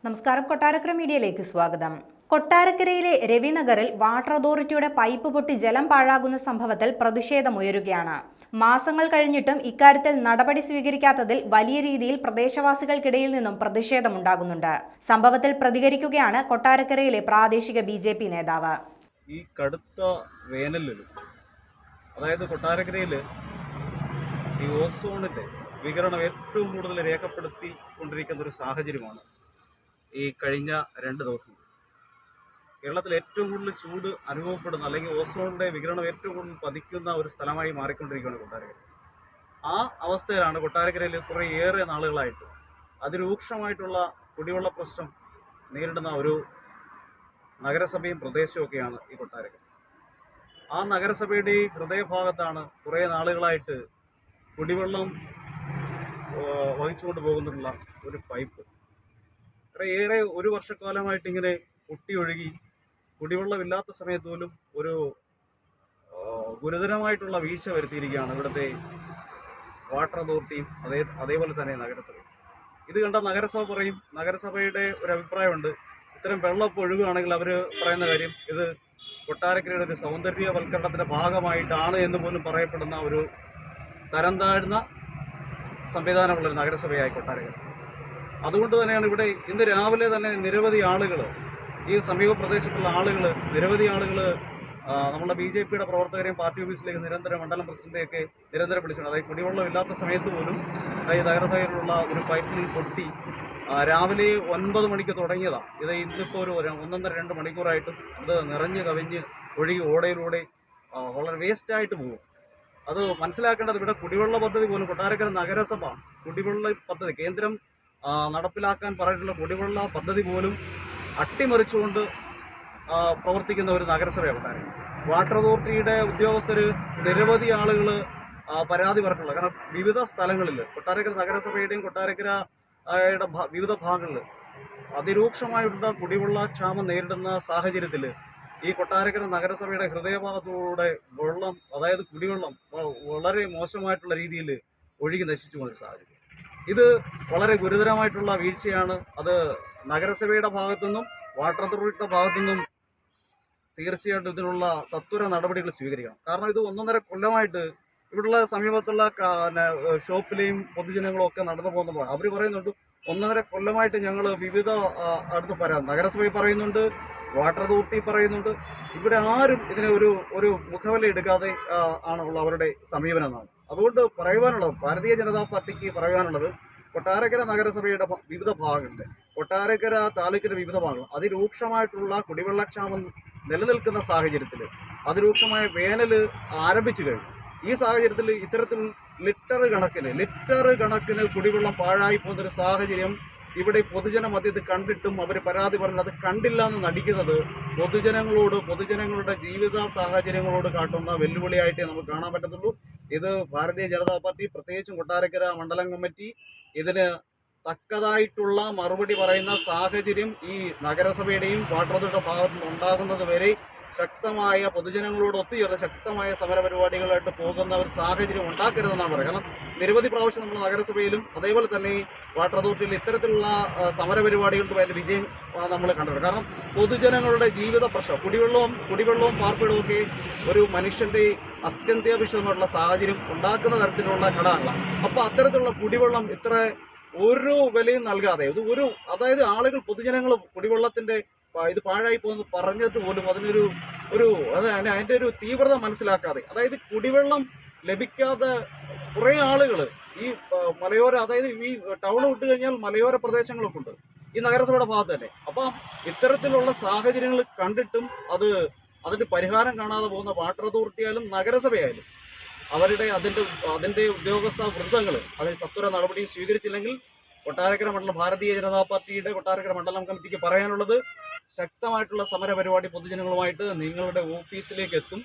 നമസ്കാരം. കൊട്ടാരക്കര മീഡിയയിലേക്ക് സ്വാഗതം. കൊട്ടാരക്കരയിലെ രവിനഗറിൽ വാട്ടർ അതോറിറ്റിയുടെ പൈപ്പ് പൊട്ടി ജലം പാഴാകുന്ന സംഭവത്തിൽ പ്രതിഷേധമുയരുകയാണ്. മാസങ്ങൾ കഴിഞ്ഞിട്ടും ഇക്കാര്യത്തിൽ നടപടി സ്വീകരിക്കാത്തതിൽ വലിയ രീതിയിൽ പ്രദേശവാസികൾക്കിടയിൽ നിന്നും പ്രതിഷേധമുണ്ടാകുന്നുണ്ട്. സംഭവത്തിൽ പ്രതികരിക്കുകയാണ് കൊട്ടാരക്കരയിലെ പ്രാദേശിക BJP നേതാവ്. ഈ കടുത്ത വേനലിൽ അതായത് കൊട്ടാരക്കരയിൽ ഈ ഓസോണിന്റെ വികിരണം ഏറ്റവും കൂടുതൽ രേഖപ്പെടുത്തിക്കൊണ്ടിരിക്കുന്ന ഒരു സാഹചര്യമാണ് ഈ കഴിഞ്ഞ 2 ദിവസം. കേരളത്തിൽ ഏറ്റവും കൂടുതൽ ചൂട് അനുഭവപ്പെടുന്ന അല്ലെങ്കിൽ ഓസോണിന്റെ വികിരണം ഏറ്റവും കൂടുതൽ പതിക്കുന്ന ഒരു സ്ഥലമായി മാറിക്കൊണ്ടിരിക്കുകയാണ് കൊട്ടാരക്കര. ആ അവസ്ഥയിലാണ് കൊട്ടാരക്കരയിൽ കുറേയേറെ നാളുകളായിട്ട് അതിരൂക്ഷമായിട്ടുള്ള കുടിവെള്ള പ്രശ്നം നേരിടുന്ന ഒരു നഗരസഭയും പ്രദേശമൊക്കെയാണ് ഈ കൊട്ടാരക്കര. ആ നഗരസഭയുടെ ഈ ഹൃദയഭാഗത്താണ് കുറേ നാളുകളായിട്ട് കുടിവെള്ളം വഹിച്ചുകൊണ്ട് പോകുന്നുള്ള ഒരു പൈപ്പ് ഏറെ 1 വർഷക്കാലമായിട്ട് ഇങ്ങനെ പൊട്ടിയൊഴുകി കുടിവെള്ളമില്ലാത്ത സമയത്ത് പോലും ഒരു ഗുരുതരമായിട്ടുള്ള വീഴ്ച വരുത്തിയിരിക്കുകയാണ് ഇവിടുത്തെ വാട്ടർ അതോറിറ്റിയും അതേപോലെ തന്നെ നഗരസഭയും. ഇത് കണ്ട നഗരസഭ പറയും, നഗരസഭയുടെ ഒരു അഭിപ്രായമുണ്ട്, ഇത്തരം വെള്ളം ഒഴുകുകയാണെങ്കിൽ അവർ പറയുന്ന കാര്യം ഇത് കൊട്ടാരക്കരയുടെ ഒരു സൗന്ദര്യവൽക്കരണത്തിൻ്റെ ഭാഗമായിട്ടാണ് എന്ന് പോലും പറയപ്പെടുന്ന ഒരു തരം താഴ്ന്ന സംവിധാനമുള്ളൊരു നഗരസഭയായി കൊട്ടാരക്കര. അതുകൊണ്ട് തന്നെയാണ് ഇവിടെ ഇന്ന് രാവിലെ തന്നെ നിരവധി ആളുകൾ, ഈ സമീപ പ്രദേശത്തുള്ള ആളുകൾ, നിരവധി ആളുകൾ നമ്മുടെ BJPയുടെ പ്രവർത്തകരെയും പാർട്ടി ഓഫീസിലേക്ക് നിരന്തരം മണ്ഡലം പ്രസിഡന്റെയൊക്കെ നിരന്തരം വിളിച്ചിട്ടുണ്ട്. അതായത് കുടിവെള്ളം ഇല്ലാത്ത സമയത്ത് പോലും ഈ നഗരസഭയിലുള്ള ഒരു പൈപ്പിൽ പൊട്ടി രാവിലെ 9 മണിക്ക് തുടങ്ങിയതാണ്. ഇത് ഇന്നിപ്പോൾ ഒരു 1.5-2 മണിക്കൂറായിട്ടും അത് നിറഞ്ഞ് കവിഞ്ഞ് ഒഴുകി ഓടയിലൂടെ വളരെ വേസ്റ്റായിട്ട് പോകും. അത് മനസ്സിലാക്കേണ്ടത് ഇവിടെ കുടിവെള്ള പദ്ധതി പോലും കൊട്ടാരക്കര നഗരസഭ കുടിവെള്ള പദ്ധതി കേന്ദ്രം നടപ്പിലാക്കാൻ പറഞ്ഞിട്ടുള്ള കുടിവെള്ള പദ്ധതി പോലും അട്ടിമറിച്ചുകൊണ്ട് പ്രവർത്തിക്കുന്ന ഒരു നഗരസഭയാണ് കൊട്ടാരക്കര. വാട്ടർ അതോറിറ്റിയുടെ ഉദ്യോഗസ്ഥർ നിരവധി ആളുകൾ പരാതി പറഞ്ഞിട്ടുള്ളത്. കാരണം വിവിധ സ്ഥലങ്ങളിൽ കൊട്ടാരക്കര നഗരസഭയുടെയും കൊട്ടാരക്കരയുടെ വിവിധ ഭാഗങ്ങളിൽ അതിരൂക്ഷമായിട്ടുള്ള കുടിവെള്ള ക്ഷാമം നേരിടുന്ന സാഹചര്യത്തിൽ ഈ കൊട്ടാരക്കര നഗരസഭയുടെ ഹൃദയഭാഗത്തൂടെ വെള്ളം, അതായത് കുടിവെള്ളം വളരെ മോശമായിട്ടുള്ള രീതിയിൽ ഒഴുകി നശിച്ചു പോകുന്ന സാഹചര്യം. ഇത് വളരെ ഗുരുതരമായിട്ടുള്ള വീഴ്ചയാണ്. അത് നഗരസഭയുടെ ഭാഗത്തുനിന്നും വാട്ടർ അതോറിറ്റിയുടെ ഭാഗത്തുനിന്നും തീർച്ചയായിട്ടും ഇതിനുള്ള സത്വര നടപടികൾ സ്വീകരിക്കണം. കാരണം ഇത് 1.5 കൊല്ലമായിട്ട് ഇവിടുള്ള സമീപത്തുള്ള ഷോപ്പിലെയും പൊതുജനങ്ങളും ഒക്കെ നടന്നു പോകുന്നതാണ്. അവർ പറയുന്നുണ്ട് 1.5 കൊല്ലമായിട്ട് ഞങ്ങൾ വിവിധ അടുത്ത് നഗരസഭ പറയുന്നുണ്ട്, വാട്ടർ അതോറിറ്റി പറയുന്നുണ്ട്. ഇവിടെ ആരും ഇതിനെ ഒരു മുഖവില എടുക്കാതെ ആണുള്ള അവരുടെ സമീപനം എന്നാണ്. അതുകൊണ്ട് പറയുവാനുള്ളത്, ഭാരതീയ ജനതാ പാർട്ടിക്ക് പറയുവാനുള്ളത്, കൊട്ടാരക്കര നഗരസഭയുടെ വിവിധ ഭാഗങ്ങളിൽ, കൊട്ടാരക്കര താലൂക്കിൻ്റെ വിവിധ ഭാഗങ്ങൾ അതിരൂക്ഷമായിട്ടുള്ള കുടിവെള്ളക്ഷാമം നിലനിൽക്കുന്ന സാഹചര്യത്തിൽ, അതിരൂക്ഷമായ വേനൽ ആരംഭിച്ചു കഴിഞ്ഞു. ഈ സാഹചര്യത്തിൽ ഇത്തരത്തിൽ ലിറ്റർ കണക്കിന് കുടിവെള്ളം പാഴായി പോകുന്നൊരു സാഹചര്യം ഇവിടെ പൊതുജന മധ്യത്തിൽ കണ്ടിട്ടും അവർ പരാതി പറഞ്ഞത് അത് കണ്ടില്ല എന്ന് നടിക്കുന്നത് പൊതുജനങ്ങളുടെ ജീവിത സാഹചര്യങ്ങളോട് കാട്ടുന്ന വെല്ലുവിളിയായിട്ടേ നമുക്ക് കാണാൻ പറ്റത്തുള്ളൂ. ഇത് ഭാരതീയ ജനതാ പാർട്ടി, പ്രത്യേകിച്ചും കൊട്ടാരക്കര മണ്ഡലം കമ്മിറ്റി ഇതിന് തക്കതായിട്ടുള്ള മറുപടി പറയുന്ന സാഹചര്യം ഈ നഗരസഭയുടെയും വാട്ടർ അതോറിറ്റിയുടെ ഭാഗത്തു നിന്ന് ഉണ്ടാകുന്നത് വരെ ശക്തമായ പൊതുജനങ്ങളോട് ഒത്തുചേർന്ന് ശക്തമായ സമരപരിപാടികളായിട്ട് പോകുന്ന ഒരു സാഹചര്യം ഉണ്ടാക്കരുതെന്നാണ് പറയുക. കാരണം നിരവധി പ്രാവശ്യം നമ്മൾ നഗരസഭയിലും അതേപോലെ തന്നെ വാട്ടർ അതോറിറ്റിയിലും ഇത്തരത്തിലുള്ള സമരപരിപാടികളുടെ അതിൻ്റെ വിജയം നമ്മൾ കണ്ടിട്ടുണ്ട്. കാരണം പൊതുജനങ്ങളുടെ ജീവിത പ്രശ്നം, കുടിവെള്ളവും പാർപ്പിടവും ഒക്കെ ഒരു മനുഷ്യൻ്റെ അത്യന്താപേക്ഷിതമായിട്ടുള്ള സാഹചര്യം ഉണ്ടാക്കുന്ന തരത്തിലുള്ള ഘടകങ്ങളാണ്. അപ്പോൾ അത്തരത്തിലുള്ള കുടിവെള്ളം ഇത്ര ഒരു വിലയും നൽകാതെ അതായത് ആളുകൾ, പൊതുജനങ്ങൾ കുടിവെള്ളത്തിൻ്റെ ഇത് പാഴായി പോകുന്നത് പറഞ്ഞിട്ട് പോലും അതിൻ്റെ ഒരു തീവ്രത മനസ്സിലാക്കാതെ, അതായത് കുടിവെള്ളം ലഭിക്കാതെ കുറേ ആളുകൾ ഈ മലയോര, അതായത് ഈ ടൗൺ വിട്ട് കഴിഞ്ഞാൽ മലയോര പ്രദേശങ്ങളൊക്കെ ഉണ്ട് ഈ നഗരസഭയുടെ ഭാഗത്ത് തന്നെ. അപ്പം ഇത്തരത്തിലുള്ള സാഹചര്യങ്ങൾ കണ്ടിട്ടും അതിൻ്റെ പരിഹാരം കാണാതെ പോകുന്ന വാട്ടർ അതോറിറ്റി ആയാലും നഗരസഭയായാലും അതിൻ്റെ ഉദ്യോഗസ്ഥ വൃന്ദങ്ങൾ അതിന് സത്വര നടപടി സ്വീകരിച്ചില്ലെങ്കിൽ കൊട്ടാരക്കര മണ്ഡലം ഭാരതീയ ജനതാ പാർട്ടിയുടെ കൊട്ടാരക്കര മണ്ഡലം കമ്മിറ്റിക്ക് പറയാനുള്ളത്, ശക്തമായിട്ടുള്ള സമരപരിപാടി പൊതുജനങ്ങളുമായിട്ട് നിങ്ങളുടെ ഓഫീസിലേക്ക് എത്തും.